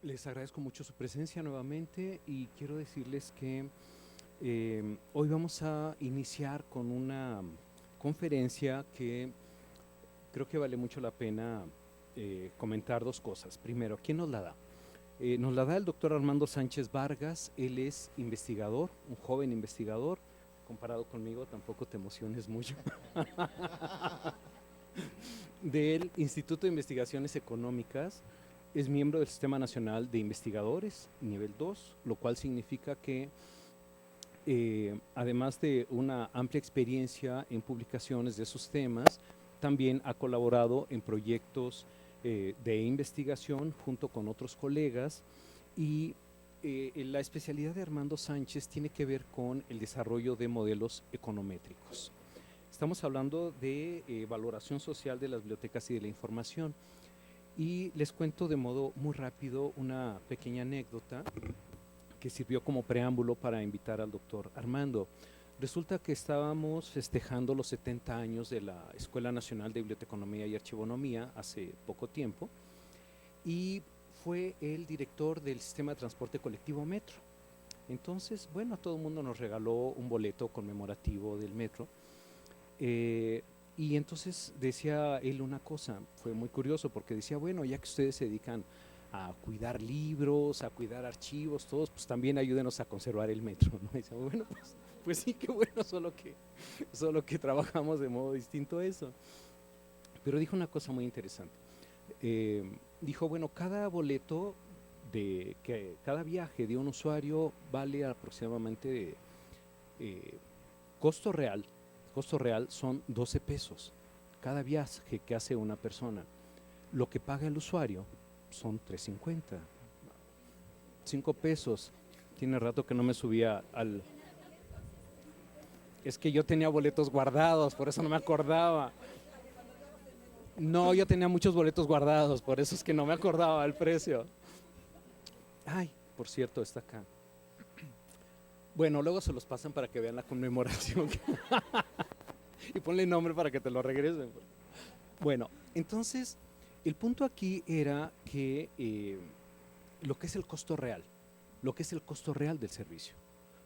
Les agradezco mucho su presencia nuevamente y quiero decirles que hoy vamos a iniciar con una conferencia que creo que vale mucho la pena comentar dos cosas. Primero, ¿quién nos la da? Nos la da el doctor Armando Sánchez Vargas. Él es investigador, un joven investigador. Comparado conmigo, tampoco te emociones mucho. Del Instituto de Investigaciones Económicas. Es miembro del Sistema Nacional de Investigadores, nivel 2, lo cual significa que además de una amplia experiencia en publicaciones de esos temas, también ha colaborado en proyectos de investigación junto con otros colegas y la especialidad de Armando Sánchez tiene que ver con el desarrollo de modelos econométricos. Estamos hablando de valoración social de las bibliotecas y de la información. Y les cuento de modo muy rápido una pequeña anécdota que sirvió como preámbulo para invitar al doctor Armando. Resulta que estábamos festejando los 70 años de la Escuela Nacional de Biblioteconomía y Archivonomía hace poco tiempo y fue el director del sistema de transporte colectivo Metro. Entonces, bueno, a todo el mundo nos regaló un boleto conmemorativo del Metro. Y entonces decía él una cosa, fue muy curioso porque decía, bueno, ya que ustedes se dedican a cuidar libros, a cuidar archivos, todos, pues también ayúdenos a conservar el metro, ¿no? Y decía, bueno, pues sí, qué bueno, solo que trabajamos de modo distinto a eso. Pero dijo una cosa muy interesante. Dijo, bueno, cada boleto cada viaje de un usuario vale aproximadamente costo real. Costo real son 12 pesos cada viaje que hace una persona. Lo que paga el usuario son 3.50, 5 pesos. Tiene rato que no me subía al... Es que yo tenía boletos guardados, por eso no me acordaba. No, yo tenía muchos boletos guardados, por eso es que no me acordaba el precio. Ay, por cierto, está acá. Bueno, luego se los pasan para que vean la conmemoración. Y ponle nombre para que te lo regresen. Bueno, entonces, el punto aquí era que lo que es el costo real, lo que es el costo real del servicio,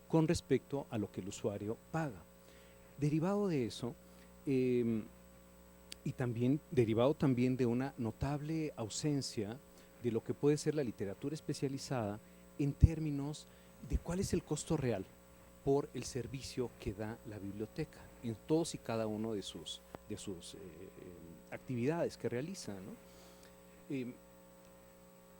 con respecto a lo que el usuario paga. Derivado de eso, y también derivado también de una notable ausencia de lo que puede ser la literatura especializada en términos de cuál es el costo real por el servicio que da la biblioteca en todos y cada uno de sus actividades que realiza, ¿no?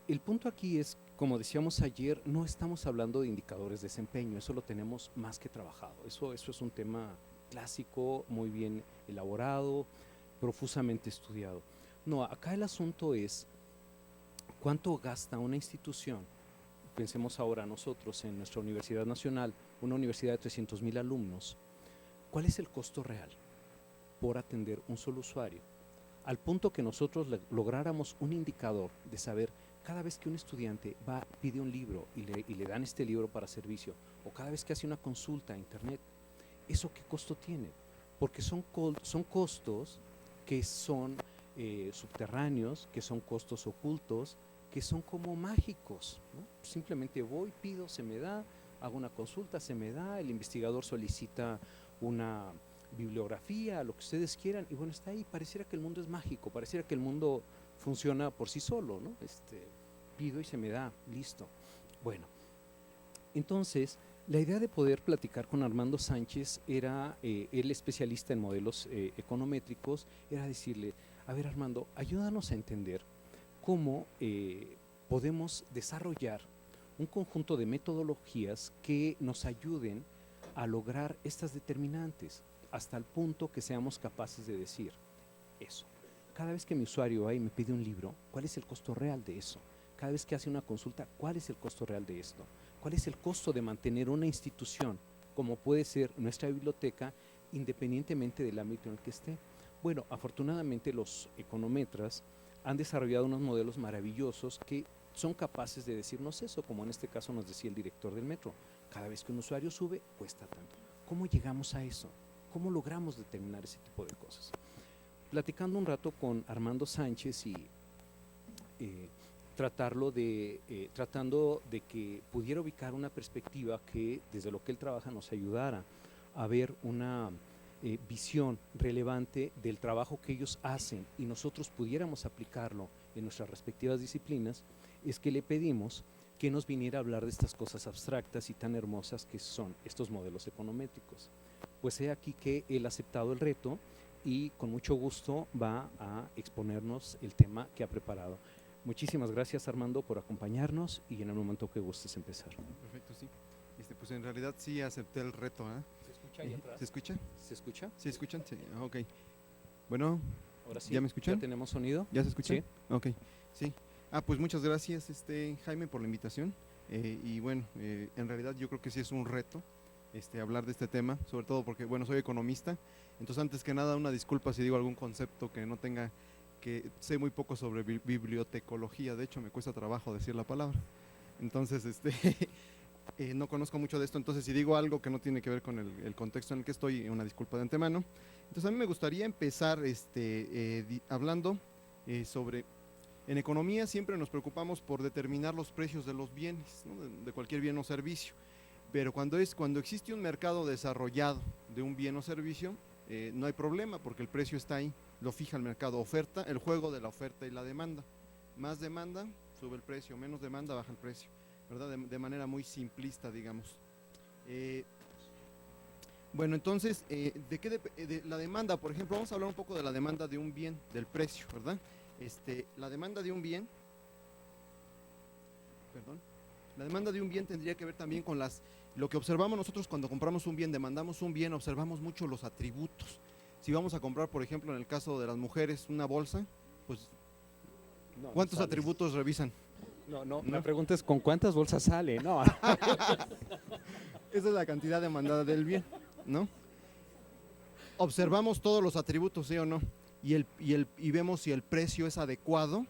El punto aquí es, como decíamos ayer, no estamos hablando de indicadores de desempeño, eso lo tenemos más que trabajado, eso es un tema clásico, muy bien elaborado, profusamente estudiado. No, acá el asunto es cuánto gasta una institución. Pensemos ahora nosotros en nuestra Universidad Nacional, una universidad de 300,000 alumnos. ¿Cuál es el costo real por atender un solo usuario? Al punto que nosotros lográramos un indicador de saber cada vez que un estudiante va, pide un libro y le dan este libro para servicio, o cada vez que hace una consulta a internet, ¿eso qué costo tiene? Porque son costos que son subterráneos, que son costos ocultos, que son como mágicos, ¿no? Simplemente voy, pido, se me da, hago una consulta, se me da, el investigador solicita una bibliografía, lo que ustedes quieran, y bueno, está ahí. Pareciera que el mundo es mágico, pareciera que el mundo funciona por sí solo, ¿no? Pido y se me da, listo. Bueno, entonces, la idea de poder platicar con Armando Sánchez era, el especialista en modelos econométricos, era decirle, a ver Armando, ayúdanos a entender cómo podemos desarrollar un conjunto de metodologías que nos ayuden a lograr estas determinantes hasta el punto que seamos capaces de decir eso. Cada vez que mi usuario va y me pide un libro, ¿cuál es el costo real de eso? Cada vez que hace una consulta, ¿cuál es el costo real de esto? ¿Cuál es el costo de mantener una institución como puede ser nuestra biblioteca independientemente del ámbito en el que esté? Bueno, afortunadamente los econometras han desarrollado unos modelos maravillosos que son capaces de decirnos eso, como en este caso nos decía el director del metro. Cada vez que un usuario sube, cuesta tanto. ¿Cómo llegamos a eso? ¿Cómo logramos determinar ese tipo de cosas? Platicando un rato con Armando Sánchez y tratando de que pudiera ubicar una perspectiva que desde lo que él trabaja nos ayudara a ver una visión relevante del trabajo que ellos hacen y nosotros pudiéramos aplicarlo en nuestras respectivas disciplinas, es que le pedimos que nos viniera a hablar de estas cosas abstractas y tan hermosas que son estos modelos econométricos. Pues he aquí que él ha aceptado el reto y con mucho gusto va a exponernos el tema que ha preparado. Muchísimas gracias, Armando, por acompañarnos y en el momento que gustes empezar. Perfecto, sí. Pues en realidad sí acepté el reto, ¿eh? ¿Se escucha ahí atrás? ¿Se escucha? ¿Se escucha? ¿Sí escuchan? Sí, ok. Bueno, Ahora sí. ¿ya me escuchan? ¿Ya tenemos sonido? ¿Ya se escucha? Sí. Ok, sí. Pues muchas gracias, Jaime, por la invitación. Y bueno, en realidad yo creo que sí es un reto hablar de este tema, sobre todo porque, bueno, soy economista. Entonces, antes que nada, una disculpa si digo algún concepto que no tenga, que sé muy poco sobre bibliotecología, de hecho me cuesta trabajo decir la palabra. Entonces, no conozco mucho de esto, entonces si digo algo que no tiene que ver con el contexto en el que estoy, una disculpa de antemano. Entonces a mí me gustaría empezar hablando sobre, en economía siempre nos preocupamos por determinar los precios de los bienes, ¿no? de cualquier bien o servicio, pero cuando existe un mercado desarrollado de un bien o servicio, no hay problema porque el precio está ahí, lo fija el mercado, oferta, el juego de la oferta y la demanda. Más demanda, sube el precio, menos demanda, baja el precio, ¿verdad? De manera muy simplista, digamos. Bueno, entonces, de la demanda, por ejemplo, vamos a hablar un poco de la demanda de un bien, del precio, ¿verdad? La demanda de un bien, la demanda de un bien tendría que ver también con lo que observamos nosotros cuando compramos un bien, demandamos un bien, observamos mucho los atributos. Si vamos a comprar, por ejemplo, en el caso de las mujeres, una bolsa, pues, ¿cuántos atributos revisan? No, me preguntes con cuántas bolsas sale, no. Esa es la cantidad demandada del bien, ¿no? Observamos todos los atributos, ¿sí o no? Y vemos si el precio es adecuado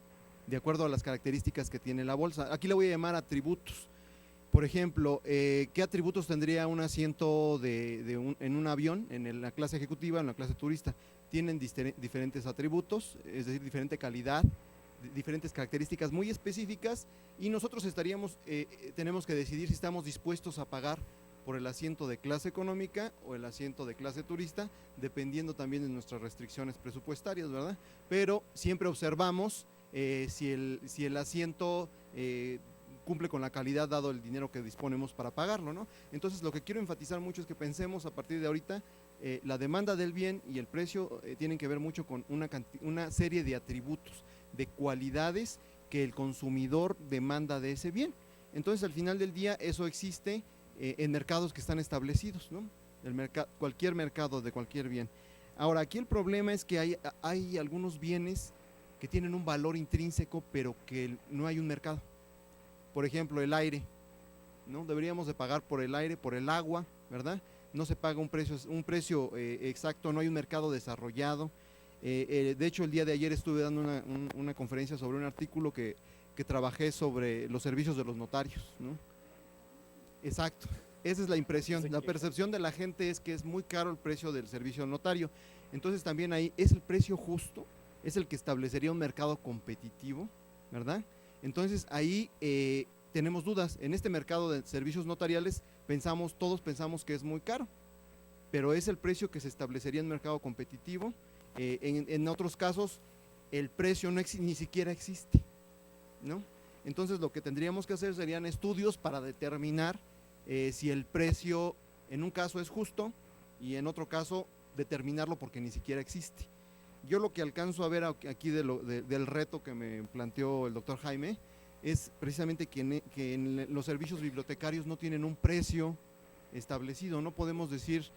de acuerdo a las características que tiene la bolsa. Aquí le voy a llamar atributos. Por ejemplo, ¿qué atributos tendría un asiento en un avión, en la clase ejecutiva, en la clase turista? Tienen diferentes atributos, es decir, diferente calidad, diferentes características muy específicas, y nosotros tenemos que decidir si estamos dispuestos a pagar por el asiento de clase económica o el asiento de clase turista, dependiendo también de nuestras restricciones presupuestarias, ¿verdad? Pero siempre observamos si el asiento cumple con la calidad dado el dinero que disponemos para pagarlo, ¿no? Entonces lo que quiero enfatizar mucho es que pensemos a partir de ahorita, la demanda del bien y el precio tienen que ver mucho con una serie de atributos, de cualidades que el consumidor demanda de ese bien. Entonces al final del día eso existe en mercados que están establecidos, ¿no? Cualquier mercado de cualquier bien. Ahora, aquí el problema es que hay algunos bienes que tienen un valor intrínseco, pero que no hay un mercado. Por ejemplo, el aire, ¿no? Deberíamos de pagar por el aire, por el agua, ¿verdad? No se paga un precio exacto, no hay un mercado desarrollado. De hecho, el día de ayer estuve dando una conferencia sobre un artículo que trabajé sobre los servicios de los notarios, ¿no? Exacto, esa es la impresión, la percepción de la gente es que es muy caro el precio del servicio notario. Entonces también ahí, ¿es el precio justo? ¿Es el que establecería un mercado competitivo? ¿Verdad? Entonces ahí tenemos dudas. En este mercado de servicios notariales todos pensamos que es muy caro, pero es el precio que se establecería en un mercado competitivo. En otros casos el precio ni siquiera existe, ¿no? Entonces lo que tendríamos que hacer serían estudios para determinar si el precio en un caso es justo y en otro caso determinarlo porque ni siquiera existe. Yo lo que alcanzo a ver aquí del reto que me planteó el doctor Jaime es precisamente que en los servicios bibliotecarios no tienen un precio establecido. No podemos decir,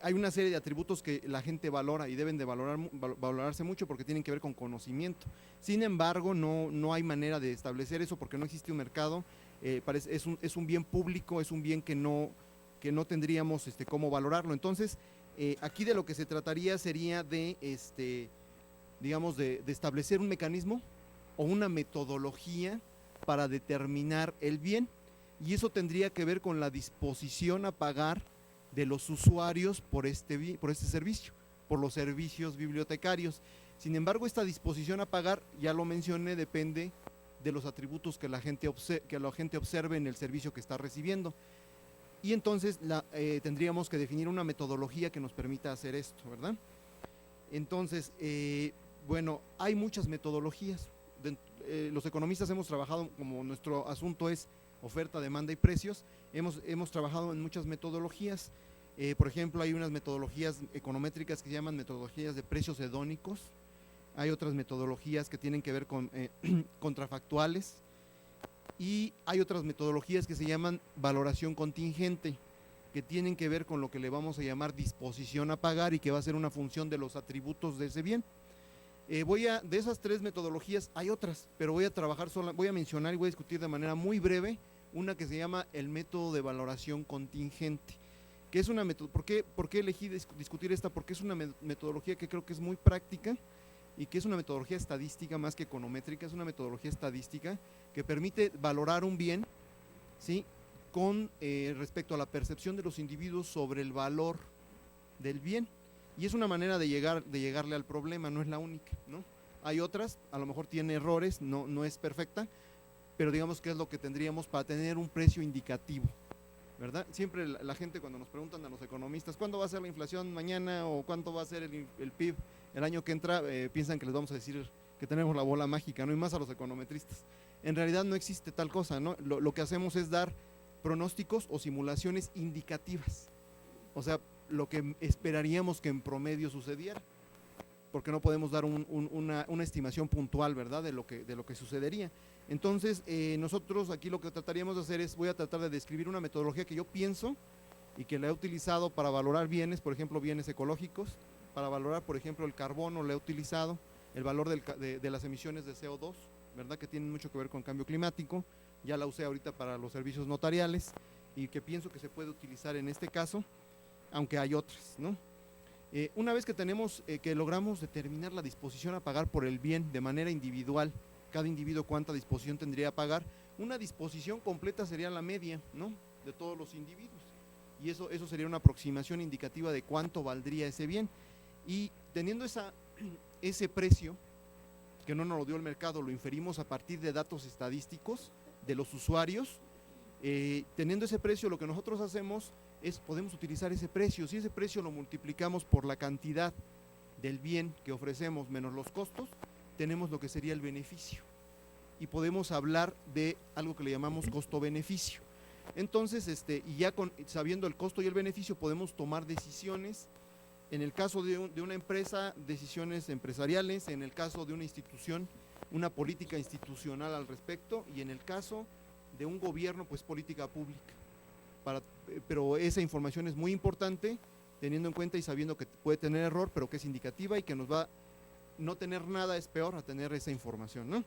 hay una serie de atributos que la gente valora y deben de valorarse mucho porque tienen que ver con conocimiento. Sin embargo, no hay manera de establecer eso porque no existe un mercado. Es un bien público, es un bien que no tendríamos cómo valorarlo. Entonces, aquí de lo que se trataría sería de establecer un mecanismo o una metodología para determinar el bien, y eso tendría que ver con la disposición a pagar de los usuarios por este servicio, por los servicios bibliotecarios. Sin embargo, esta disposición a pagar, ya lo mencioné, depende de los atributos que la gente observe en el servicio que está recibiendo. Y entonces tendríamos que definir una metodología que nos permita hacer esto, ¿verdad? Entonces, bueno, hay muchas metodologías. Los economistas hemos trabajado, como nuestro asunto es oferta, demanda y precios, hemos trabajado en muchas metodologías. Por ejemplo, hay unas metodologías econométricas que se llaman metodologías de precios hedónicos. Hay otras metodologías que tienen que ver con contrafactuales. Y hay otras metodologías que se llaman valoración contingente, que tienen que ver con lo que le vamos a llamar disposición a pagar y que va a ser una función de los atributos de ese bien. De esas tres metodologías hay otras, pero voy a mencionar y voy a discutir de manera muy breve una que se llama el método de valoración contingente, que es una ¿por qué elegí discutir esta? Porque es una metodología que creo que es muy práctica y que es una metodología estadística más que econométrica, es una metodología estadística que permite valorar un bien, ¿sí?, con respecto a la percepción de los individuos sobre el valor del bien. Y es una manera de llegarle al problema, no es la única, ¿no? Hay otras, a lo mejor tiene errores, no es perfecta, pero digamos que es lo que tendríamos para tener un precio indicativo, ¿verdad? Siempre la gente, cuando nos preguntan a los economistas ¿cuándo va a ser la inflación mañana o cuánto va a ser el PIB el año que entra? Piensan que les vamos a decir que tenemos la bola mágica, ¿no? Y más a los econometristas. En realidad no existe tal cosa, ¿no? Lo que hacemos es dar pronósticos o simulaciones indicativas, o sea, lo que esperaríamos que en promedio sucediera, porque no podemos dar una estimación puntual, ¿verdad?, de lo que sucedería. Entonces, nosotros aquí lo que trataríamos de hacer es, voy a tratar de describir una metodología que yo pienso y que la he utilizado para valorar bienes, por ejemplo, bienes ecológicos, para valorar, por ejemplo, el carbono, la he utilizado, el valor de las emisiones de CO2, ¿verdad?, que tienen mucho que ver con cambio climático, ya la usé ahorita para los servicios notariales y que pienso que se puede utilizar en este caso, aunque hay otras, ¿no? Una vez que logramos determinar la disposición a pagar por el bien de manera individual, cada individuo cuánta disposición tendría a pagar, una disposición completa sería la media, ¿no?, de todos los individuos, y eso sería una aproximación indicativa de cuánto valdría ese bien. Y teniendo ese precio, que no nos lo dio el mercado, lo inferimos a partir de datos estadísticos de los usuarios. Teniendo ese precio, lo que nosotros hacemos es, podemos utilizar ese precio. Si ese precio lo multiplicamos por la cantidad del bien que ofrecemos menos los costos, tenemos lo que sería el beneficio, y podemos hablar de algo que le llamamos costo-beneficio. Entonces, y ya sabiendo el costo y el beneficio, podemos tomar decisiones. En el caso de una empresa, decisiones empresariales; en el caso de una institución, una política institucional al respecto; y en el caso de un gobierno, pues política pública. Pero esa información es muy importante, teniendo en cuenta y sabiendo que puede tener error, pero que es indicativa y que nos va, no tener nada es peor a tener esa información, ¿no?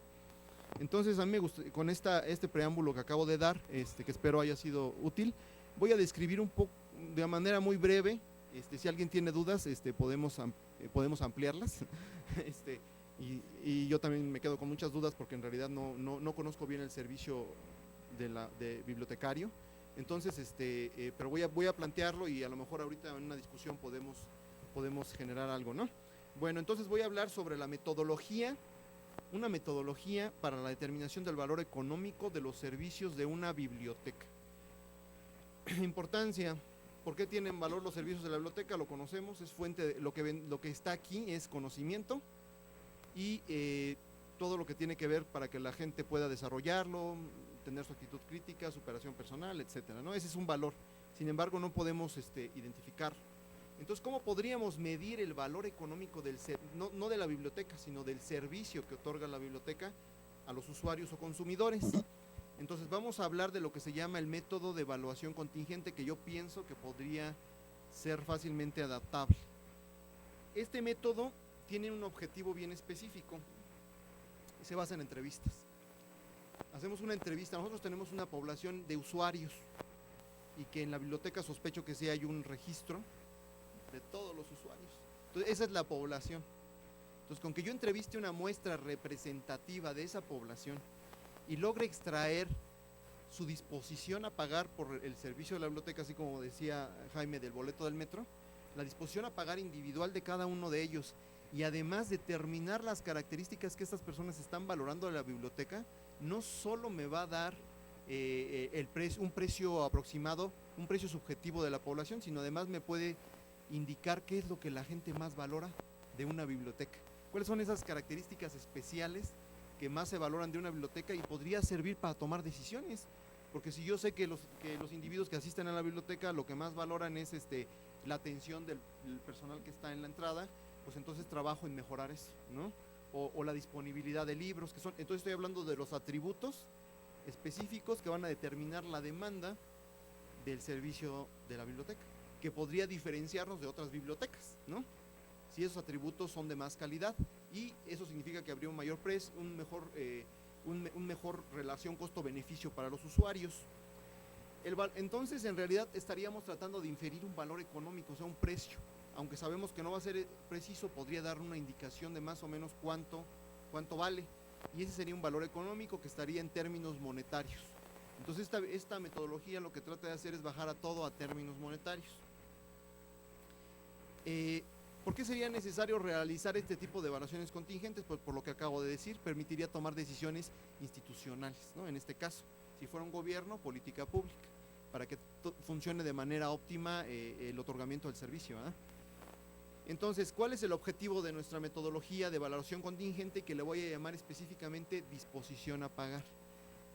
Entonces, a mí me gusta, con este preámbulo que acabo de dar, que espero haya sido útil, voy a describir un poco, de manera muy breve. Si alguien tiene dudas, podemos ampliarlas. Y yo también me quedo con muchas dudas porque en realidad no conozco bien el servicio de bibliotecario. Entonces, pero voy a plantearlo, y a lo mejor ahorita en una discusión podemos generar algo, ¿no? Bueno, entonces voy a hablar sobre la metodología, una metodología para la determinación del valor económico de los servicios de una biblioteca. Importancia. ¿Por qué tienen valor los servicios de la biblioteca? Lo conocemos, es fuente de lo que está aquí es conocimiento, y todo lo que tiene que ver para que la gente pueda desarrollarlo, tener su actitud crítica, superación personal, etcétera, ¿no? Ese es un valor. Sin embargo, no podemos identificar. Entonces, ¿cómo podríamos medir el valor económico no de la biblioteca, sino del servicio que otorga la biblioteca a los usuarios o consumidores? Entonces, vamos a hablar de lo que se llama el método de evaluación contingente, que yo pienso que podría ser fácilmente adaptable. Este método tiene un objetivo bien específico y se basa en entrevistas. Hacemos una entrevista, nosotros tenemos una población de usuarios, y que en la biblioteca sospecho que sí hay un registro de todos los usuarios. Entonces, esa es la población. Entonces, con que yo entreviste una muestra representativa de esa población y logre extraer su disposición a pagar por el servicio de la biblioteca, así como decía Jaime del boleto del metro, la disposición a pagar individual de cada uno de ellos, y además determinar las características que estas personas están valorando de la biblioteca, no solo me va a dar un precio aproximado, un precio subjetivo de la población, sino además me puede indicar qué es lo que la gente más valora de una biblioteca. ¿Cuáles son esas características especiales que más se valoran de una biblioteca y podría servir para tomar decisiones? Porque si yo sé que los individuos que asisten a la biblioteca lo que más valoran es la atención del personal que está en la entrada, pues entonces trabajo en mejorar eso, ¿no? O la disponibilidad de libros, entonces estoy hablando de los atributos específicos que van a determinar la demanda del servicio de la biblioteca, que podría diferenciarnos de otras bibliotecas, ¿no? Si esos atributos son de más calidad, y eso significa que habría un mayor precio, un mejor relación costo-beneficio para los usuarios. Entonces, en realidad, estaríamos tratando de inferir un valor económico, o sea, un precio. Aunque sabemos que no va a ser preciso, podría dar una indicación de más o menos cuánto vale. Y ese sería un valor económico que estaría en términos monetarios. Entonces, esta metodología lo que trata de hacer es bajar a todo a términos monetarios. ¿Por qué sería necesario realizar este tipo de evaluaciones contingentes? Pues por lo que acabo de decir, permitiría tomar decisiones institucionales, ¿no? En este caso, si fuera un gobierno, política pública, para que funcione de manera óptima el otorgamiento del servicio, ¿eh? Entonces, ¿cuál es el objetivo de nuestra metodología de valoración contingente, que le voy a llamar específicamente disposición a pagar?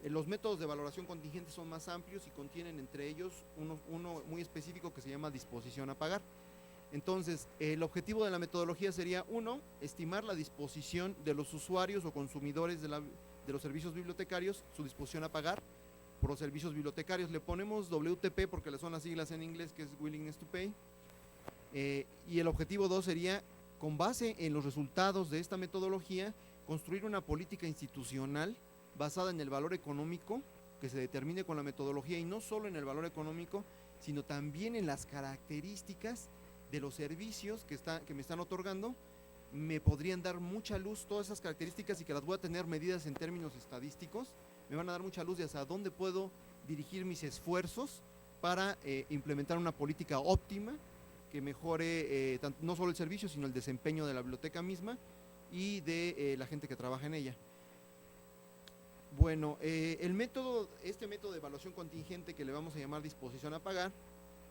Los métodos de valoración contingente son más amplios y contienen entre ellos uno muy específico que se llama disposición a pagar. Entonces, el objetivo de la metodología sería, 1, estimar la disposición de los usuarios o consumidores de los servicios bibliotecarios, su disposición a pagar por los servicios bibliotecarios. Le ponemos WTP porque son las siglas en inglés, que es Willingness to Pay. Y el objetivo 2 sería, con base en los resultados de esta metodología, construir una política institucional basada en el valor económico que se determine con la metodología, y no solo en el valor económico, sino también en las características de los servicios que me están otorgando. Me podrían dar mucha luz todas esas características, y que las voy a tener medidas en términos estadísticos. Me van a dar mucha luz de hacia dónde puedo dirigir mis esfuerzos para implementar una política óptima que mejore no solo el servicio, sino el desempeño de la biblioteca misma y de la gente que trabaja en ella. Bueno, este método de evaluación contingente, que le vamos a llamar disposición a pagar,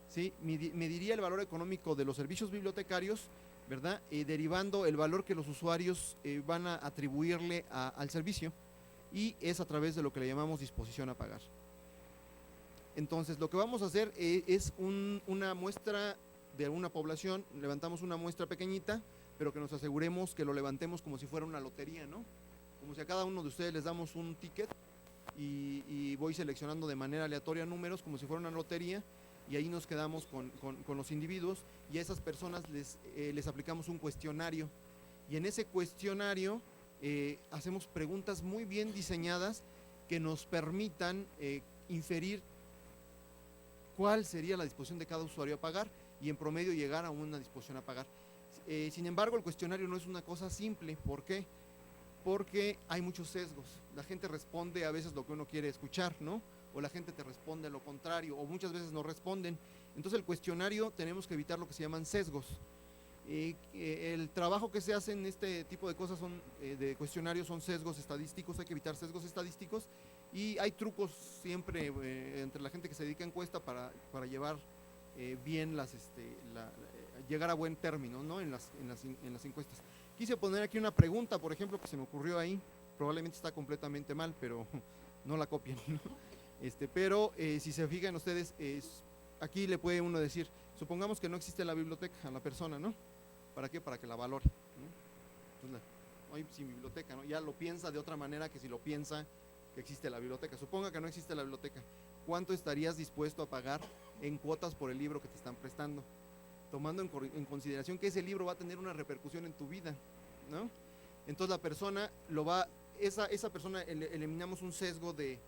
¿sí?, mediría el valor económico de los servicios bibliotecarios, ¿verdad?, derivando el valor que los usuarios van a atribuirle al servicio, y es a través de lo que le llamamos disposición a pagar. Entonces, lo que vamos a hacer es una muestra de una población. Levantamos una muestra pequeñita, pero que nos aseguremos que lo levantemos como si fuera una lotería, ¿no? Como si a cada uno de ustedes les damos un ticket y voy seleccionando de manera aleatoria números como si fuera una lotería, y ahí nos quedamos con los individuos, y a esas personas les aplicamos un cuestionario, y en ese cuestionario hacemos preguntas muy bien diseñadas que nos permitan inferir cuál sería la disposición de cada usuario a pagar, y en promedio llegar a una disposición a pagar. Sin embargo, el cuestionario no es una cosa simple. ¿Por qué? Porque hay muchos sesgos. La gente responde a veces lo que uno quiere escuchar, ¿no? O la gente te responde a lo contrario, o muchas veces no responden. Entonces, el cuestionario, tenemos que evitar lo que se llaman sesgos. El trabajo que se hace en este tipo de cosas de cuestionarios son sesgos estadísticos. Hay que evitar sesgos estadísticos, y hay trucos siempre entre la gente que se dedica a encuesta para llevar bien llegar a buen término, ¿no?, en las encuestas. Quise poner aquí una pregunta, por ejemplo, que se me ocurrió ahí. Probablemente está completamente mal, pero no la copien, ¿no? Pero si se fijan ustedes, aquí le puede uno decir, supongamos que no existe la biblioteca a la persona, ¿no? ¿Para qué? Para que la valore, ¿no? Entonces, no hay sin biblioteca, ¿no? Ya lo piensa de otra manera que si lo piensa que existe la biblioteca. Suponga que no existe la biblioteca. ¿Cuánto estarías dispuesto a pagar en cuotas por el libro que te están prestando? Tomando en consideración que ese libro va a tener una repercusión en tu vida, ¿no? Entonces la persona esa persona, eliminamos un sesgo de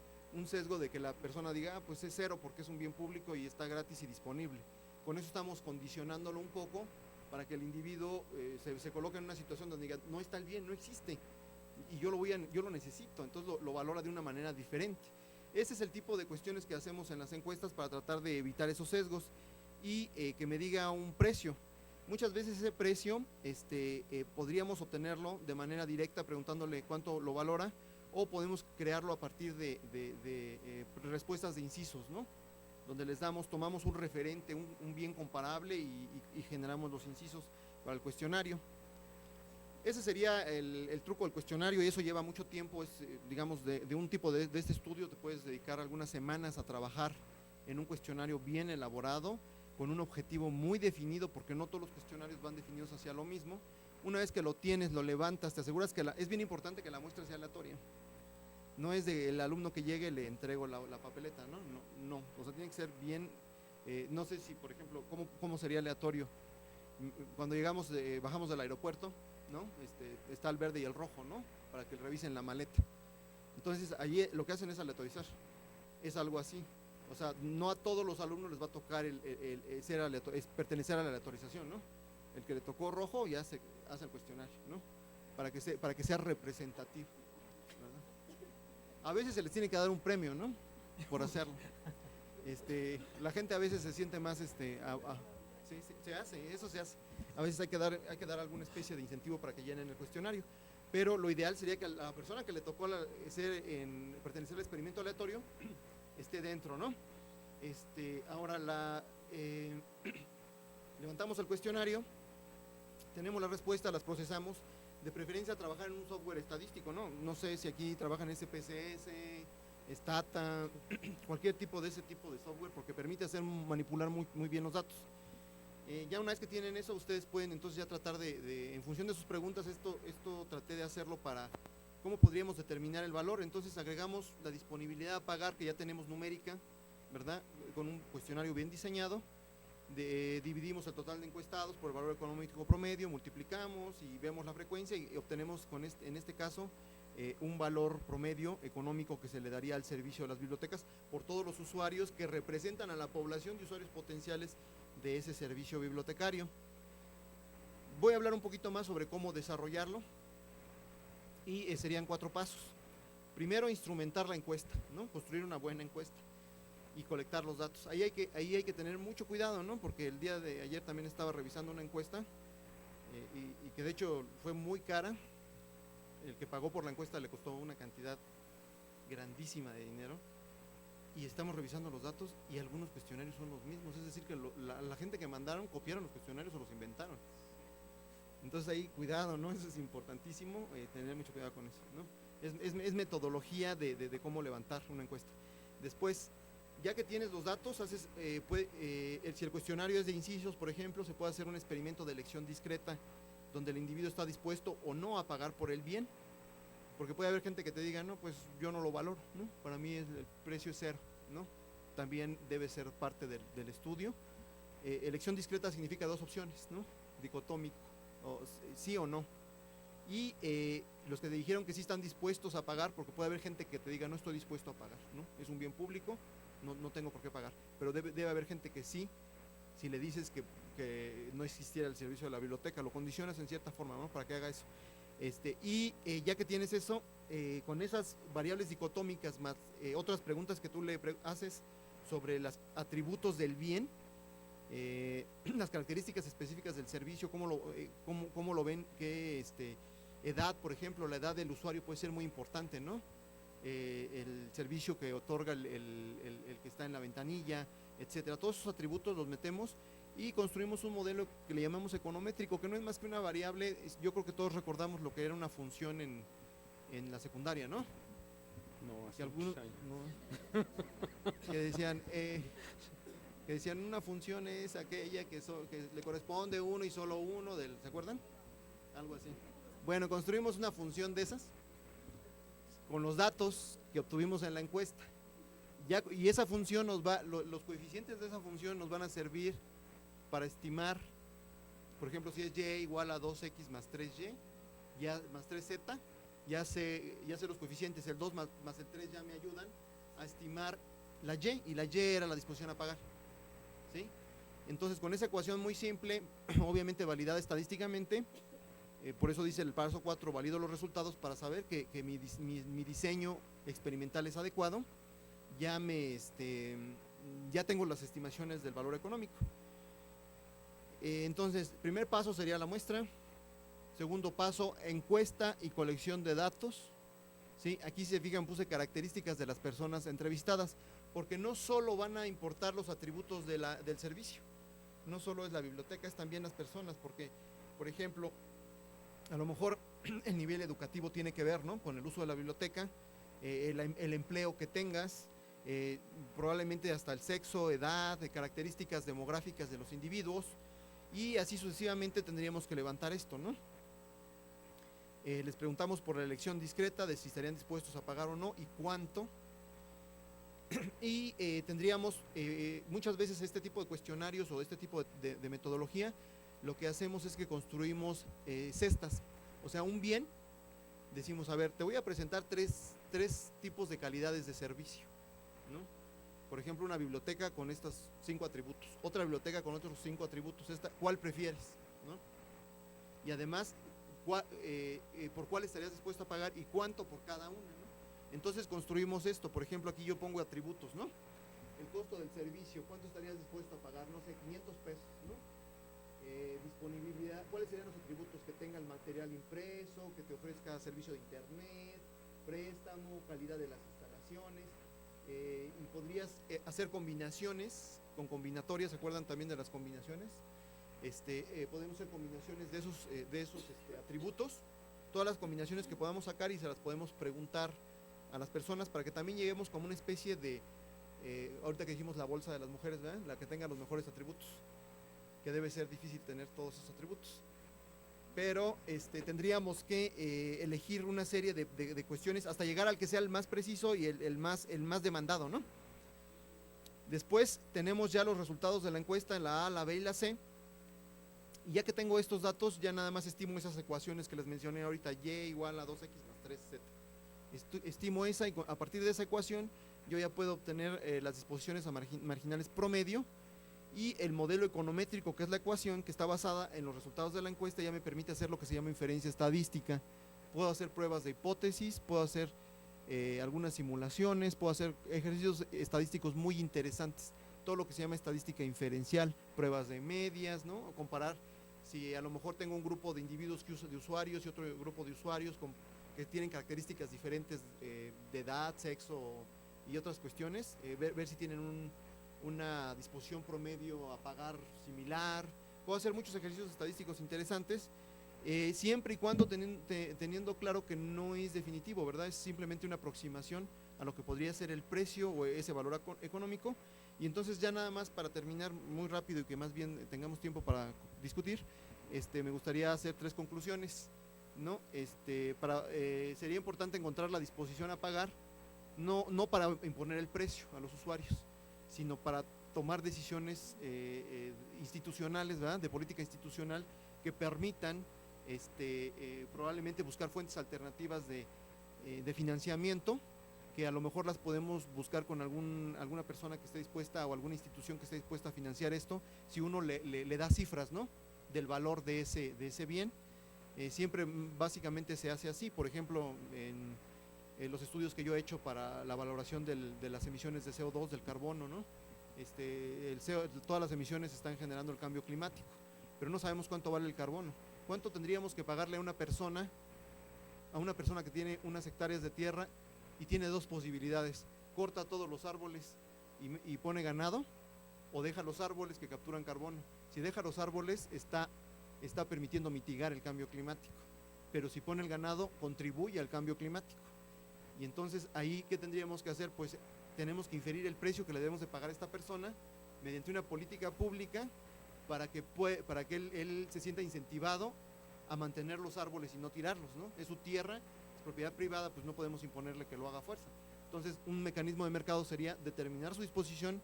que la persona diga, pues es cero porque es un bien público y está gratis y disponible. Con eso estamos condicionándolo un poco para que el individuo se coloque en una situación donde diga, no está el bien, no existe, y yo lo necesito. Entonces lo valora de una manera diferente. Ese es el tipo de cuestiones que hacemos en las encuestas para tratar de evitar esos sesgos, y que me diga un precio. Muchas veces ese precio podríamos obtenerlo de manera directa preguntándole cuánto lo valora, o podemos crearlo a partir de respuestas de incisos, ¿no? Donde tomamos un referente, un bien comparable y generamos los incisos para el cuestionario. Ese sería el truco del cuestionario, y eso lleva mucho tiempo. Digamos, de un tipo de este estudio te puedes dedicar algunas semanas a trabajar en un cuestionario bien elaborado, con un objetivo muy definido, porque no todos los cuestionarios van definidos hacia lo mismo. Una vez que lo tienes, lo levantas, te aseguras que es bien importante que la muestra sea aleatoria. No es del alumno que llegue le entrego la papeleta, ¿no? No, o sea, tiene que ser bien, no sé si, por ejemplo, cómo sería aleatorio. Cuando bajamos del aeropuerto, ¿no? Está el verde y el rojo, ¿no? Para que revisen la maleta. Entonces, allí lo que hacen es aleatorizar. Es algo así. O sea, no a todos los alumnos les va a tocar pertenecer a la aleatorización, ¿no? El que le tocó rojo ya hace el cuestionario, ¿no? Para que sea representativo, ¿verdad? A veces se les tiene que dar un premio, ¿no? Por hacerlo. La gente a veces se siente más, sí, se hace, eso se hace. A veces hay que dar alguna especie de incentivo para que llenen el cuestionario. Pero lo ideal sería que a la persona que le tocó pertenecer al experimento aleatorio esté dentro, ¿no? Ahora levantamos el cuestionario, tenemos la respuesta, las procesamos, de preferencia trabajar en un software estadístico, ¿no? No sé si aquí trabajan SPSS, Stata, cualquier tipo de ese tipo de software, porque permite manipular muy, muy bien los datos. Ya una vez que tienen eso, ustedes pueden entonces ya tratar en función de sus preguntas, esto traté de hacerlo para cómo podríamos determinar el valor. Entonces agregamos la disponibilidad a pagar, que ya tenemos numérica, ¿verdad? Con un cuestionario bien diseñado. Dividimos el total de encuestados por el valor económico promedio, multiplicamos y vemos la frecuencia y obtenemos en este caso un valor promedio económico que se le daría al servicio de las bibliotecas por todos los usuarios que representan a la población de usuarios potenciales de ese servicio bibliotecario. Voy a hablar un poquito más sobre cómo desarrollarlo y serían 4 pasos. Primero, instrumentar la encuesta, ¿no? Construir una buena encuesta y colectar los datos. Ahí hay que tener mucho cuidado, ¿no? Porque el día de ayer también estaba revisando una encuesta y que de hecho fue muy cara. El que pagó por la encuesta le costó una cantidad grandísima de dinero, y estamos revisando los datos y algunos cuestionarios son los mismos, es decir que la gente que mandaron copiaron los cuestionarios o los inventaron. Entonces ahí cuidado, ¿no? Eso es importantísimo, tener mucho cuidado con eso, ¿no? Es metodología de cómo levantar una encuesta. Después, ya que tienes los datos, si el cuestionario es de incisos, por ejemplo, se puede hacer un experimento de elección discreta, donde el individuo está dispuesto o no a pagar por el bien, porque puede haber gente que te diga, no, pues yo no lo valoro, ¿no? Para mí el precio es cero, ¿no? También debe ser parte del estudio. Elección discreta significa 2 opciones, ¿no? Dicotómico, sí o no. Y los que te dijeron que sí están dispuestos a pagar, porque puede haber gente que te diga, no estoy dispuesto a pagar, ¿no? Es un bien público, no tengo por qué pagar, pero debe haber gente que sí. Si le dices que no existiera el servicio de la biblioteca, lo condicionas en cierta forma, ¿no? Para que haga eso. Ya que tienes eso, con esas variables dicotómicas más otras preguntas que tú le haces sobre los atributos del bien, las características específicas del servicio, cómo lo ven, qué edad, por ejemplo, la edad del usuario puede ser muy importante, ¿no? El servicio que otorga el que está en la ventanilla, etcétera. Todos esos atributos los metemos y construimos un modelo que le llamamos econométrico, que no es más que una variable. Yo creo que todos recordamos lo que era una función en la secundaria, ¿no? No, hace algunos muchos años. No, que decían una función es aquella que le corresponde uno y solo uno ¿se acuerdan? Algo así. Bueno, construimos una función de esas con los datos que obtuvimos en la encuesta. Y esa función los coeficientes de esa función nos van a servir para estimar, por ejemplo, si es y igual a 2x más 3y, más 3z, ya sé los coeficientes, el 2 más el 3 ya me ayudan a estimar la y la y era la disposición a pagar, ¿sí? Entonces, con esa ecuación muy simple, obviamente validada estadísticamente, por eso dice el paso 4, valido los resultados para saber que mi diseño experimental es adecuado. Ya tengo las estimaciones del valor económico. Entonces, primer paso sería la muestra. Segundo paso, encuesta y colección de datos. ¿Sí? Aquí, si se fijan, puse características de las personas entrevistadas, porque no solo van a importar los atributos del servicio, no solo es la biblioteca, es también las personas, porque, por ejemplo, a lo mejor el nivel educativo tiene que ver, ¿no?, con el uso de la biblioteca, el empleo que tengas, probablemente hasta el sexo, edad, características demográficas de los individuos, y así sucesivamente tendríamos que levantar esto, ¿no? Les preguntamos por la elección discreta, de si estarían dispuestos a pagar o no y cuánto. Y tendríamos muchas veces este tipo de cuestionarios o este tipo de metodología, lo que hacemos es que construimos cestas, o sea, un bien, decimos, a ver, te voy a presentar tres tipos de calidades de servicio, ¿no? Por ejemplo, una biblioteca con estos 5 atributos, otra biblioteca con otros 5 atributos, ¿cuál prefieres?, ¿no? Y además, ¿por cuál estarías dispuesto a pagar y cuánto por cada una, ¿no? Entonces construimos esto. Por ejemplo, aquí yo pongo atributos, ¿no? El costo del servicio, ¿cuánto estarías dispuesto a pagar? No sé, 500 pesos, ¿no? Disponibilidad, ¿cuáles serían los atributos? Que tenga el material impreso, que te ofrezca servicio de internet, préstamo, calidad de las instalaciones, y podrías hacer combinaciones, con combinatorias. ¿Se acuerdan también de las combinaciones? Podemos hacer combinaciones de esos atributos, todas las combinaciones que podamos sacar, y se las podemos preguntar a las personas para que también lleguemos como una especie de, ahorita que dijimos la bolsa de las mujeres, ¿verdad?, la que tenga los mejores atributos, que debe ser difícil tener todos esos atributos, pero tendríamos que elegir una serie de cuestiones hasta llegar al que sea el más preciso y el más demandado, ¿no? Después tenemos ya los resultados de la encuesta en la A, la B y la C. Y ya que tengo estos datos, ya nada más estimo esas ecuaciones que les mencioné ahorita, y igual a 2x más 3z. Estimo esa, y a partir de esa ecuación yo ya puedo obtener las disposiciones marginales promedio, y el modelo econométrico, que es la ecuación que está basada en los resultados de la encuesta, ya me permite hacer lo que se llama inferencia estadística. Puedo hacer pruebas de hipótesis, puedo hacer algunas simulaciones, puedo hacer ejercicios estadísticos muy interesantes, todo lo que se llama estadística inferencial, pruebas de medias, ¿no? O comparar si a lo mejor tengo un grupo de individuos de usuarios y otro grupo de usuarios que tienen características diferentes de edad, sexo y otras cuestiones, ver si tienen una disposición promedio a pagar similar. Puedo hacer muchos ejercicios estadísticos interesantes, siempre y cuando teniendo claro que no es definitivo, ¿verdad? Es simplemente una aproximación a lo que podría ser el precio o ese valor económico. Y entonces, ya nada más para terminar muy rápido y que más bien tengamos tiempo para discutir, me gustaría hacer 3 conclusiones, ¿no? Sería importante encontrar la disposición a pagar, no para imponer el precio a los usuarios, sino para tomar decisiones institucionales, ¿verdad?, de política institucional, que permitan probablemente buscar fuentes alternativas de financiamiento, que a lo mejor las podemos buscar con alguna persona que esté dispuesta, o alguna institución que esté dispuesta a financiar esto, si uno le da cifras, ¿no?, del valor de ese bien. Siempre básicamente se hace así. Por ejemplo, en los estudios que yo he hecho para la valoración de las emisiones de CO2, del carbono, ¿no? Todas las emisiones están generando el cambio climático, pero no sabemos cuánto vale el carbono. ¿Cuánto tendríamos que pagarle a una persona que tiene unas hectáreas de tierra y tiene 2 posibilidades: corta todos los árboles y pone ganado, o deja los árboles que capturan carbono? Si deja los árboles, está permitiendo mitigar el cambio climático, pero si pone el ganado, contribuye al cambio climático. Y entonces, ahí, ¿qué tendríamos que hacer? Pues tenemos que inferir el precio que le debemos de pagar a esta persona mediante una política pública, para que él se sienta incentivado a mantener los árboles y no tirarlos, ¿no? Es su tierra, es propiedad privada, pues no podemos imponerle que lo haga a fuerza. Entonces, un mecanismo de mercado sería determinar su disposición,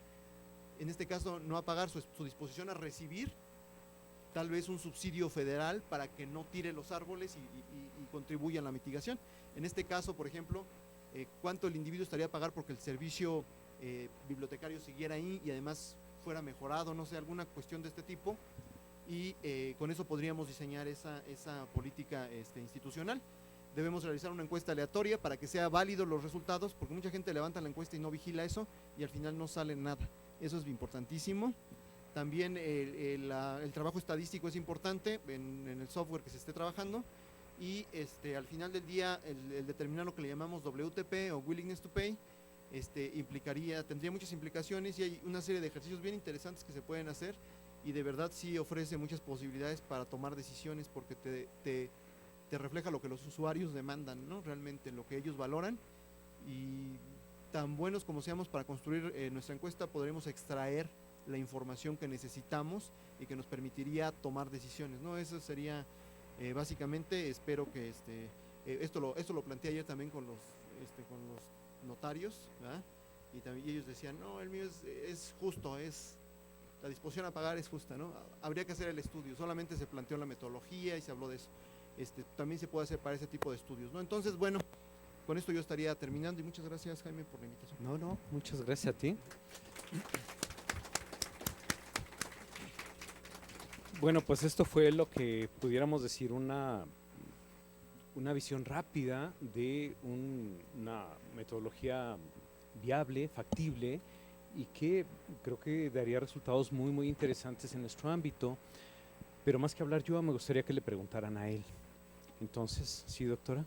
en este caso no a pagar, su disposición a recibir tal vez un subsidio federal para que no tire los árboles y contribuya a la mitigación. En este caso, por ejemplo, cuánto el individuo estaría a pagar porque el servicio bibliotecario siguiera ahí y además fuera mejorado, no sé, alguna cuestión de este tipo, y con eso podríamos diseñar esa política institucional. Debemos realizar una encuesta aleatoria para que sea válido los resultados, porque mucha gente levanta la encuesta y no vigila eso, y al final no sale nada. Eso es importantísimo. También el trabajo estadístico es importante en el software que se esté trabajando, y al final del día el determinar lo que le llamamos WTP o Willingness to Pay, tendría muchas implicaciones, y hay una serie de ejercicios bien interesantes que se pueden hacer, y de verdad sí ofrece muchas posibilidades para tomar decisiones, porque te refleja lo que los usuarios demandan, ¿no? Realmente lo que ellos valoran, y tan buenos como seamos para construir nuestra encuesta, podremos extraer la información que necesitamos y que nos permitiría tomar decisiones, ¿no? Eso sería básicamente. Espero que esto lo planteé ayer también con los notarios, ¿verdad? Y ellos decían, no, el mío es justo, la disposición a pagar es justa, ¿no? Habría que hacer el estudio, solamente se planteó la metodología y se habló de eso. También se puede hacer para ese tipo de estudios, ¿no? Entonces, bueno, con esto yo estaría terminando, y muchas gracias, Jaime, por la invitación. No, muchas gracias a ti. Bueno, pues esto fue lo que pudiéramos decir una visión rápida de una metodología viable, factible, y que creo que daría resultados muy, muy interesantes en nuestro ámbito. Pero más que hablar yo, me gustaría que le preguntaran a él. Entonces, sí, doctora.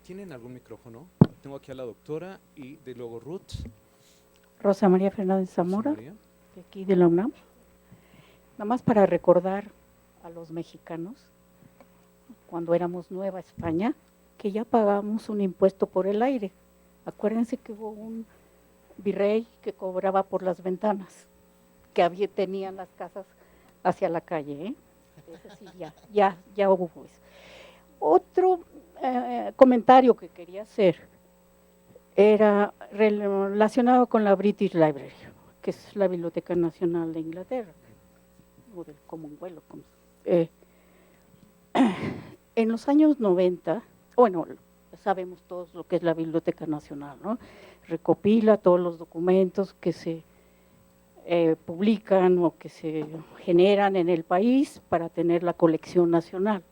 ¿Tienen algún micrófono? Tengo aquí a la doctora y de luego Ruth. Rosa María Fernández Zamora, Rosa María. de aquí de la UNAM. Nada más para recordar a los mexicanos, cuando éramos Nueva España, que ya pagamos un impuesto por el aire. Acuérdense que hubo un virrey que cobraba por las ventanas, que tenían las casas hacia la calle, ¿eh? Eso sí, ya hubo eso. Otro comentario que quería hacer era relacionado con la British Library, que es la Biblioteca Nacional de Inglaterra, o del Commonwealth. En los años 90, bueno, sabemos todos lo que es la Biblioteca Nacional, ¿no? Recopila todos los documentos que se publican o que se generan en el país para tener la colección nacional,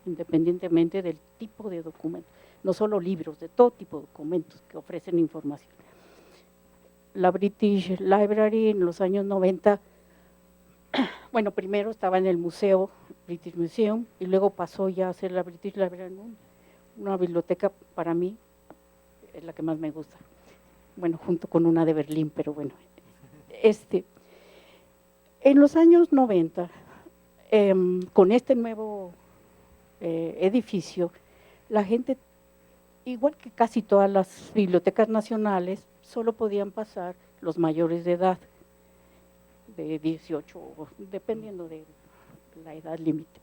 independientemente del tipo de documento, no solo libros, de todo tipo de documentos que ofrecen información. La British Library en los años 90, bueno, primero estaba en el museo, British Museum, y luego pasó ya a ser la British Library, una biblioteca para mí, es la que más me gusta, bueno, junto con una de Berlín, pero bueno. En los años 90, con este nuevo edificio, la gente, igual que casi todas las bibliotecas nacionales, solo podían pasar los mayores de edad, de 18, dependiendo de la edad límite.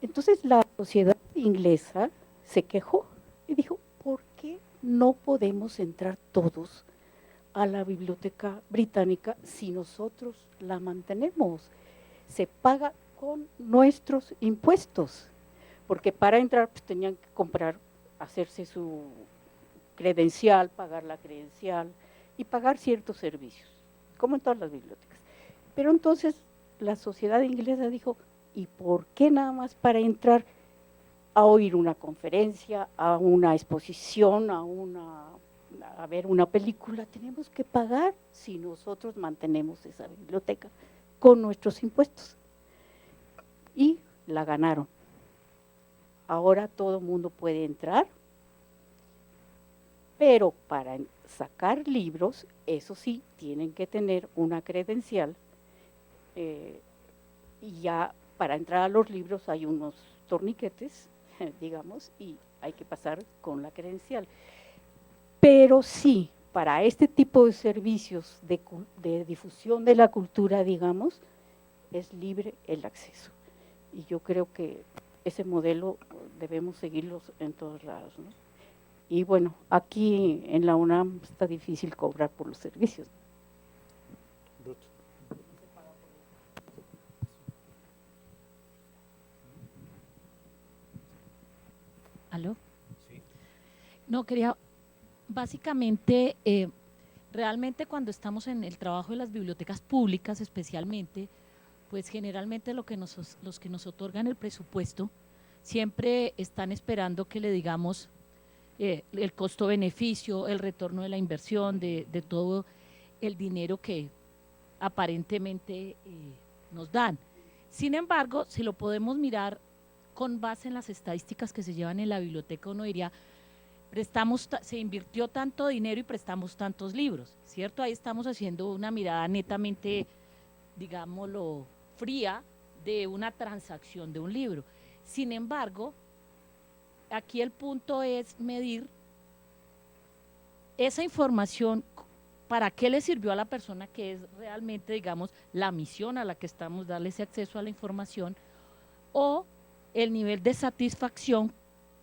Entonces la sociedad inglesa se quejó y dijo, ¿por qué no podemos entrar todos a la biblioteca británica si nosotros la mantenemos? Se paga con nuestros impuestos, porque para entrar pues, tenían que comprar, hacerse su credencial, pagar la credencial y pagar ciertos servicios, como en todas las bibliotecas. Pero entonces la sociedad inglesa dijo, ¿y por qué nada más para entrar a oír una conferencia, a una exposición, a ver una película, tenemos que pagar si nosotros mantenemos esa biblioteca con nuestros impuestos? Y la ganaron. Ahora todo el mundo puede entrar, pero para sacar libros, eso sí, tienen que tener una credencial, y ya para entrar a los libros hay unos torniquetes, digamos, y hay que pasar con la credencial. Pero sí, para este tipo de servicios de difusión de la cultura, digamos, es libre el acceso. Y yo creo que ese modelo debemos seguirlo en todos lados, ¿no? Y bueno, aquí en la UNAM está difícil cobrar por los servicios. ¿Aló? Sí. No, básicamente, realmente cuando estamos en el trabajo de las bibliotecas públicas especialmente, pues generalmente los que nos otorgan el presupuesto siempre están esperando que le digamos el costo-beneficio, el retorno de la inversión, de todo el dinero que aparentemente nos dan. Sin embargo, si lo podemos mirar con base en las estadísticas que se llevan en la biblioteca, uno diría, se invirtió tanto dinero y prestamos tantos libros, ¿cierto? Ahí estamos haciendo una mirada netamente, digámoslo, fría de una transacción de un libro. Sin embargo, aquí el punto es medir esa información, para qué le sirvió a la persona, que es realmente, digamos, la misión a la que estamos, darle ese acceso a la información, o el nivel de satisfacción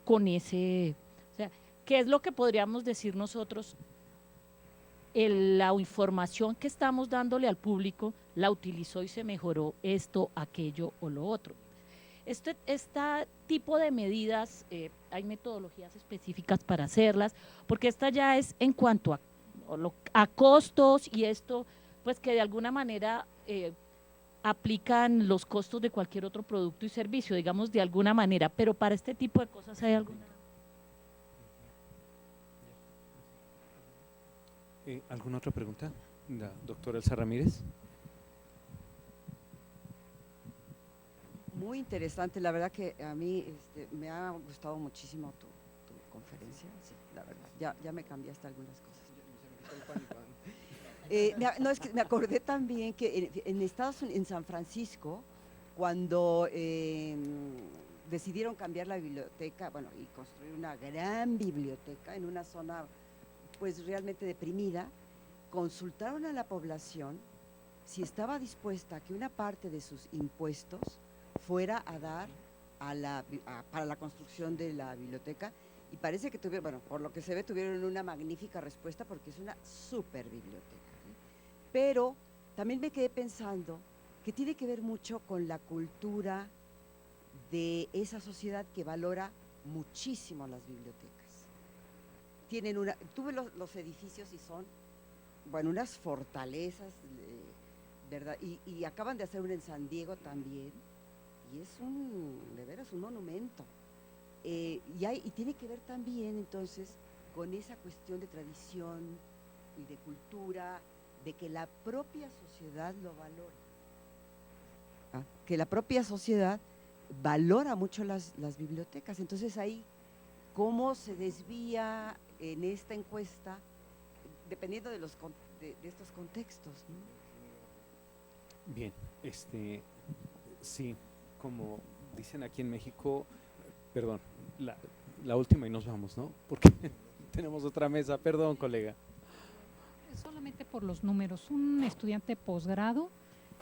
con ese, o sea, ¿qué es lo que podríamos decir nosotros? La información que estamos dándole al público la utilizó y se mejoró esto, aquello o lo otro. Este tipo de medidas, hay metodologías específicas para hacerlas, porque esta ya es en cuanto a costos, y esto pues que de alguna manera aplican los costos de cualquier otro producto y servicio, digamos de alguna manera, pero para este tipo de cosas hay alguna. ¿Alguna otra pregunta? La doctora Elsa Ramírez. Muy interesante, la verdad que a mí me ha gustado muchísimo tu conferencia, sí, la verdad, ya me cambiaste algunas cosas. No, es que me acordé también que en Estados Unidos, en San Francisco, cuando decidieron cambiar la biblioteca, bueno, y construir una gran biblioteca en una zona pues realmente deprimida, consultaron a la población si estaba dispuesta a que una parte de sus impuestos fuera a dar para la construcción de la biblioteca, y parece que tuvieron, bueno, por lo que se ve, tuvieron una magnífica respuesta, porque es una súper biblioteca, ¿sí? Pero también me quedé pensando que tiene que ver mucho con la cultura de esa sociedad que valora muchísimo las bibliotecas. Tuve los edificios y son, bueno, unas fortalezas, ¿verdad? Y acaban de hacer una en San Diego también, y es de veras un monumento. Y tiene que ver también entonces con esa cuestión de tradición y de cultura, de que la propia sociedad lo valora. Que la propia sociedad valora mucho las bibliotecas. Entonces ahí, ¿cómo se desvía en esta encuesta, dependiendo de estos contextos, ¿no? Bien, sí, como dicen aquí en México, perdón, la última y nos vamos, ¿no? Porque tenemos otra mesa, perdón, colega. Solamente por los números, un estudiante de posgrado,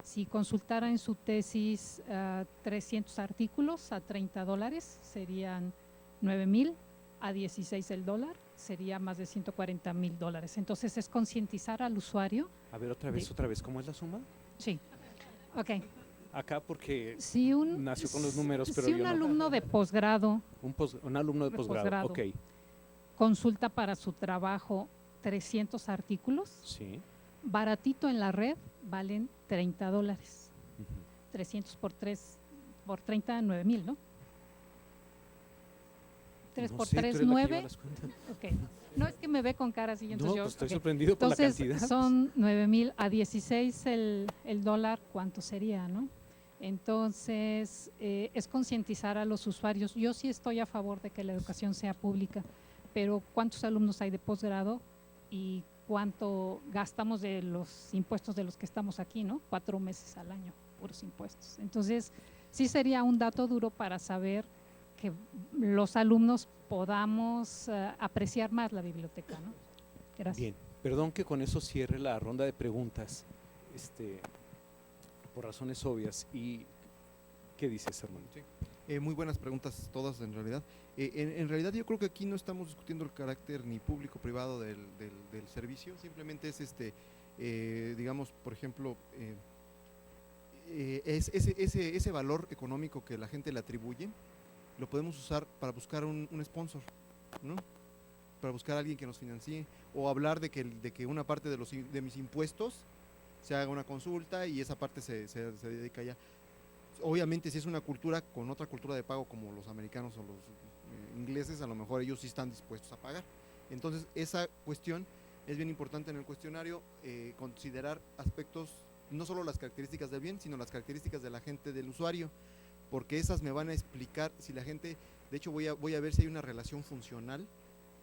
si consultara en su tesis 300 artículos a $30, serían 9,000, a 16 el dólar, sería más de $140,000. Entonces es concientizar al usuario. A ver, otra vez, ¿cómo es la suma? Sí, ok. Acá porque Si nació con los números, pero si yo un no. alumno de posgrado, Un alumno de posgrado, ok. consulta para su trabajo 300 artículos, Sí. baratito en la red, valen $30. Ujú. 300 por 30, 9,000, ¿no? 3 No por sé, 3, tú eres la que 9. lleva las cuentas. Ok. No, es que me ve con cara así, entonces No, yo… pues estoy ok. sorprendido por la Entonces, cantidad. son 9,000 a 16 el dólar, ¿cuánto sería, no? Entonces, es concientizar a los usuarios. Yo sí estoy a favor de que la educación sea pública, pero ¿cuántos alumnos hay de posgrado y cuánto gastamos de los impuestos de los que estamos aquí, no? 4 meses al año, puros impuestos. Entonces, sí sería un dato duro para saber que los alumnos podamos apreciar más la biblioteca, ¿no? Gracias. Bien, perdón que con eso cierre la ronda de preguntas, por razones obvias. ¿Y qué dices, hermano? Sí. Muy buenas preguntas todas, en realidad. En realidad yo creo que aquí no estamos discutiendo el carácter ni público-privado del servicio, simplemente es digamos, por ejemplo, ese valor económico que la gente le atribuye, lo podemos usar para buscar un sponsor, ¿no? Para buscar a alguien que nos financie, o hablar de que una parte de mis impuestos se haga una consulta y esa parte se dedica ya. Obviamente, si es una cultura con otra cultura de pago como los americanos o los ingleses, a lo mejor ellos sí están dispuestos a pagar. Entonces, esa cuestión es bien importante en el cuestionario, considerar aspectos no solo las características del bien, sino las características de la gente, del usuario, porque esas me van a explicar si la gente, de hecho voy a ver si hay una relación funcional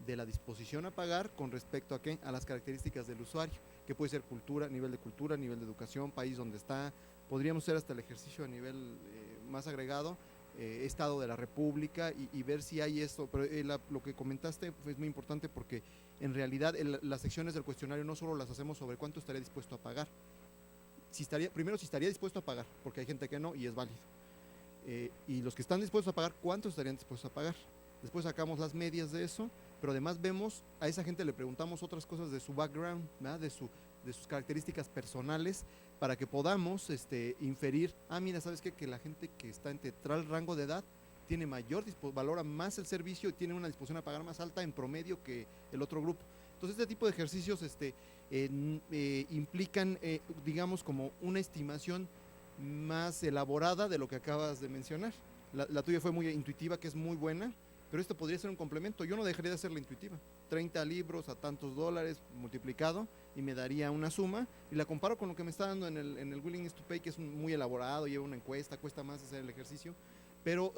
de la disposición a pagar con respecto a qué, a las características del usuario, que puede ser cultura, nivel de educación, país donde está, podríamos hacer hasta el ejercicio a nivel más agregado, Estado de la República y ver si hay esto, pero lo que comentaste es muy importante porque en realidad las secciones del cuestionario no solo las hacemos sobre cuánto estaría dispuesto a pagar, primero si estaría dispuesto a pagar, porque hay gente que no y es válido, y los que están dispuestos a pagar, ¿cuánto estarían dispuestos a pagar? Después sacamos las medias de eso, pero además vemos, a esa gente le preguntamos otras cosas de su background, ¿verdad? de sus características personales, para que podamos inferir, mira, ¿sabes qué? Que la gente que está entre tal rango de edad tiene mayor, valora más el servicio y tiene una disposición a pagar más alta en promedio que el otro grupo. Entonces este tipo de ejercicios implican, digamos, como una estimación más elaborada de lo que acabas de mencionar. La tuya fue muy intuitiva, que es muy buena, pero esto podría ser un complemento. Yo no dejaría de hacer la intuitiva. 30 libros a tantos dólares multiplicado y me daría una suma y la comparo con lo que me está dando en el Willingness to Pay, que es muy elaborado, lleva una encuesta, cuesta más hacer el ejercicio, pero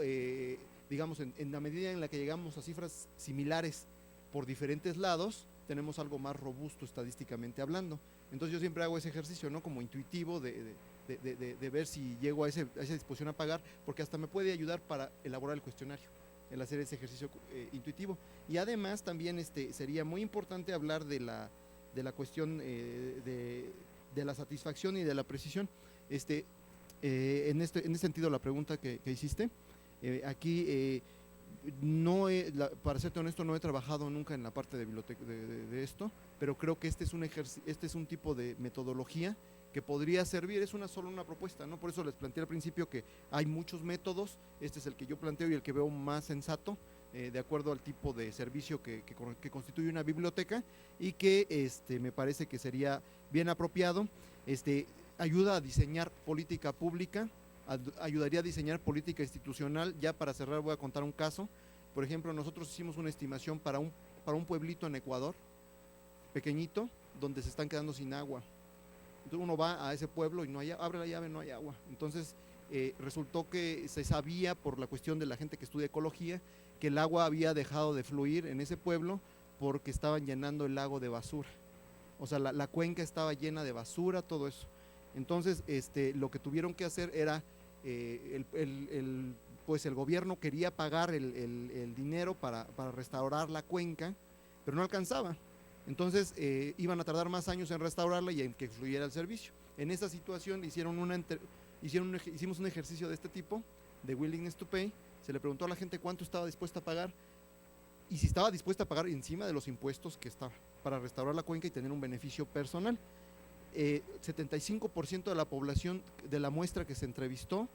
digamos en la medida en la que llegamos a cifras similares por diferentes lados, tenemos algo más robusto estadísticamente hablando. Entonces yo siempre hago ese ejercicio, ¿no? Como intuitivo de ver si llego a esa disposición a pagar, porque hasta me puede ayudar para elaborar el cuestionario, el hacer ese ejercicio intuitivo. Y además también sería muy importante hablar de la cuestión de la satisfacción y de la precisión. En este sentido, la pregunta que hiciste, aquí para serte honesto, no he trabajado nunca en la parte de biblioteca de esto, pero creo que este es un tipo de metodología que podría servir, es solo una propuesta, ¿no? Por eso les planteé al principio que hay muchos métodos, este es el que yo planteo y el que veo más sensato, de acuerdo al tipo de servicio que constituye una biblioteca y que me parece que sería bien apropiado, ayuda a diseñar política pública, ayudaría a diseñar política institucional. Ya para cerrar voy a contar un caso. Por ejemplo, nosotros hicimos una estimación para un pueblito en Ecuador, pequeñito, donde se están quedando sin agua. Entonces uno va a ese pueblo y no hay, abre la llave, no hay agua. Entonces resultó que se sabía por la cuestión de la gente que estudia ecología que el agua había dejado de fluir en ese pueblo porque estaban llenando el lago de basura. O sea, la cuenca estaba llena de basura, todo eso. Entonces lo que tuvieron que hacer era, pues el gobierno quería pagar el dinero para restaurar la cuenca, pero no alcanzaba. Entonces iban a tardar más años en restaurarla y en que fluyera el servicio. En esa situación hicimos un ejercicio de este tipo, de Willingness to Pay. Se le preguntó a la gente cuánto estaba dispuesta a pagar y si estaba dispuesta a pagar encima de los impuestos que estaba para restaurar la cuenca y tener un beneficio personal. 75% de la población de la muestra que se entrevistó,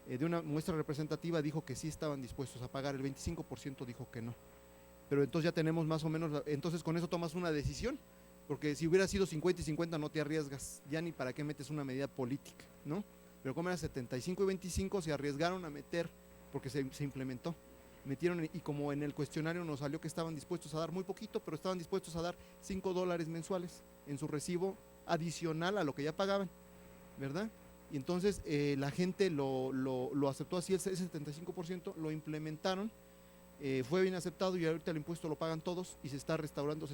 de una muestra representativa, dijo que sí estaban dispuestos a pagar, el 25% dijo que no. Pero entonces ya tenemos más o menos, entonces con eso tomas una decisión, porque si hubiera sido 50 y 50 no te arriesgas, ya ni para qué metes una medida política, ¿no? Pero como era 75 y 25 se arriesgaron a meter, porque se implementó, metieron, y como en el cuestionario nos salió que estaban dispuestos a dar muy poquito, pero estaban dispuestos a dar $5 mensuales en su recibo adicional a lo que ya pagaban, ¿verdad? Y entonces la gente lo aceptó así, ese 75% lo implementaron, fue bien aceptado y ahorita el impuesto lo pagan todos y se está restaurando,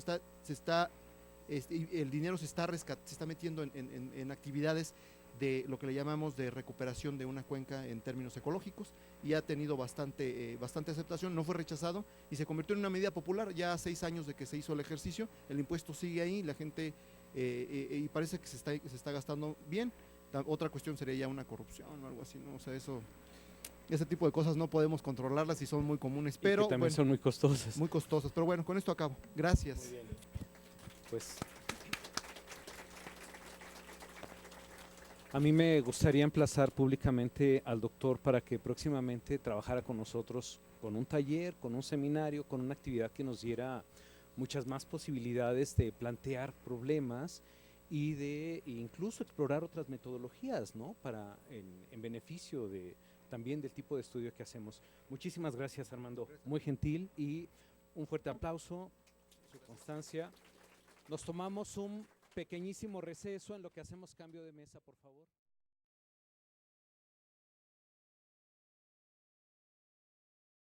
el dinero se está metiendo en actividades de lo que le llamamos de recuperación de una cuenca en términos ecológicos, y ha tenido bastante aceptación, no fue rechazado y se convirtió en una medida popular. Ya a 6 años de que se hizo el ejercicio, el impuesto sigue ahí, la gente y parece que se está gastando bien. Otra cuestión sería ya una corrupción o algo así, ¿no? O sea, ese tipo de cosas no podemos controlarlas y son muy comunes, pero y que también son muy costosas. Muy costosas, pero bueno, con esto acabo. Gracias. Muy bien. Pues a mí me gustaría emplazar públicamente al doctor para que próximamente trabajara con nosotros con un taller, con un seminario, con una actividad que nos diera muchas más posibilidades de plantear problemas y de incluso explorar otras metodologías, ¿no? Para en beneficio también del tipo de estudio que hacemos. Muchísimas gracias, Armando. Muy gentil, y un fuerte aplauso, su constancia. Nos tomamos un pequeñísimo receso en lo que hacemos cambio de mesa, por favor.